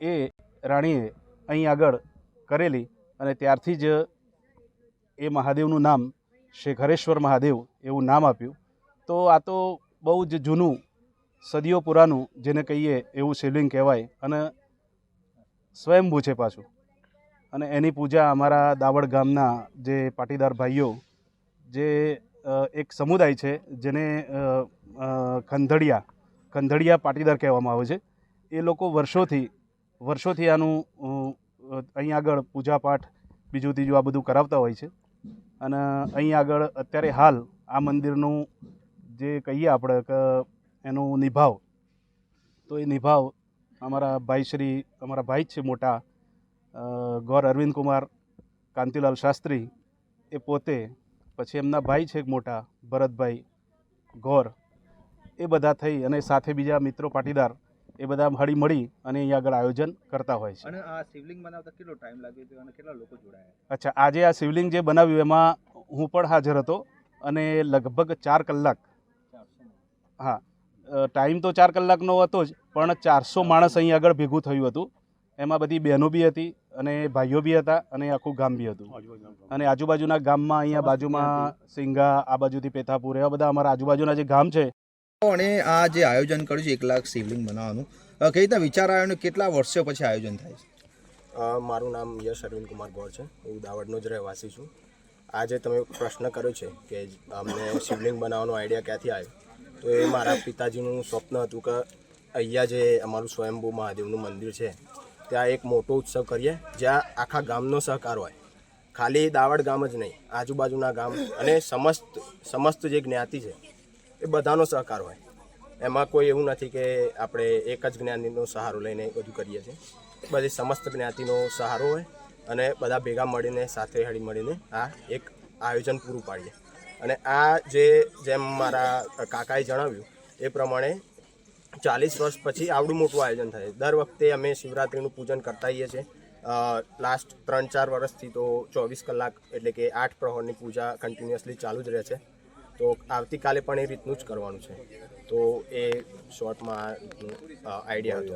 એ રાણીએ અહીં આગળ કરેલી અને ત્યારથી જ એ મહાદેવનું નામ શેખરેશ્વર મહાદેવ એવું નામ આપ્યું. તો આ તો બહુ જ જૂનું સદીઓ પુરાનું જેને કહીએ એવું શિવલિંગ કહેવાય અને સ્વયંભૂ છે પાછું. અને એની પૂજા અમારા દાવડ ગામના જે પાટીદાર ભાઈઓ જે એક સમુદાય છે જેને ખંધડિયા પાટીદાર કહેવામાં આવે છે, એ લોકો વર્ષોથી આનું અહીં આગળ પૂજાપાઠ બીજું ત્રીજું આ બધું કરાવતા હોય છે. અને અહીં આગળ અત્યારે હાલ આ મંદિરનું જે કહીએ આપણે કે એનું નિભાવ, તો એ નિભાવ અમારા ભાઈ જ છે મોટા ગોર અરવિંદ કુમાર કાંતિલાલ શાસ્ત્રી એ પોતે, પછી એમના ભાઈ છે મોટા ભરતભાઈ ગોર, એ બધા થઈ અને સાથે બીજા મિત્રો પાટીદાર એ બધા હળી મળી અને અહીં આગળ આયોજન કરતા હોય છે. અને આ શિવલિંગ બનાવતા કેટલો ટાઈમ લાગ્યો હતો અને કેટલા લોકો જોડાયા? અચ્છા, આજે આ શિવલિંગ જે બનાવ્યું એમાં હું પણ હાજર હતો અને લગભગ 4 કલાક, હા ટાઈમ તો 4 કલાકનો હતો જ, પણ 400 માણસ અહીં આગળ ભેગું થયું હતું. એમાં બધી બહેનો બી હતી અને ભાઈઓ બી હતા અને આખું ગામ બી હતું. અને આજુબાજુના ગામમાં અહીંયા બાજુમાં સિંગા, આ બાજુથી પેથાપુર, એવા બધા અમારા આજુબાજુના જે ગામ છે. અને આ જે આયોજન કર્યું છે 1 લાખ શિવલિંગ બનાવવાનું, કઈ રીતના વિચાર આવ્યો અને કેટલા વર્ષો પછી આયોજન થાય છે? મારું નામ યશ અરવિંદ કુમાર ગોર છે. હું દાવડનો જ રહેવાસી છું. આજે તમે પ્રશ્ન કર્યો છે કે અમને શિવલિંગ બનાવવાનો આઈડિયા ક્યાંથી આવ્યો, તો એ મારા પિતાજીનું સ્વપ્ન હતું કે અહીંયા જે અમારું સ્વયંભૂ મહાદેવનું મંદિર છે ત્યાં એક મોટો ઉત્સવ કરીએ જ્યાં આખા ગામનો સહકાર હોય. ખાલી દાવડ ગામ જ નહીં, આજુબાજુના ગામ અને સમસ્ત જે જ્ઞાતિ છે એ બધાનો સહકાર હોય. એમાં કોઈ એવું નથી કે આપણે એક જ જ્ઞાતિનો સહારો લઈને બધું કરીએ છીએ. બધી સમસ્ત જ્ઞાતિનો સહારો હોય અને બધા ભેગા મળીને સાથે હળી મળીને આ એક આયોજન પૂરું પાડીએ. અને આ જેમ મારા કાકાએ જણાવ્યું એ પ્રમાણે 40 વર્ષ પછી આવડું મોટું આયોજન થાય. દર વખતે અમે શિવરાત્રિનું પૂજન કરતા હોઈએ છીએ. લાસ્ટ 3-4 વર્ષથી તો 24 કલાક એટલે કે 8 પ્રહરની પૂજા કન્ટિન્યુઅસલી ચાલુ જ રહે છે. તો આવતીકાલે પણ એ રીતનું જ કરવાનું છે. તો એ શોર્ટમાં આઈડિયા હતો.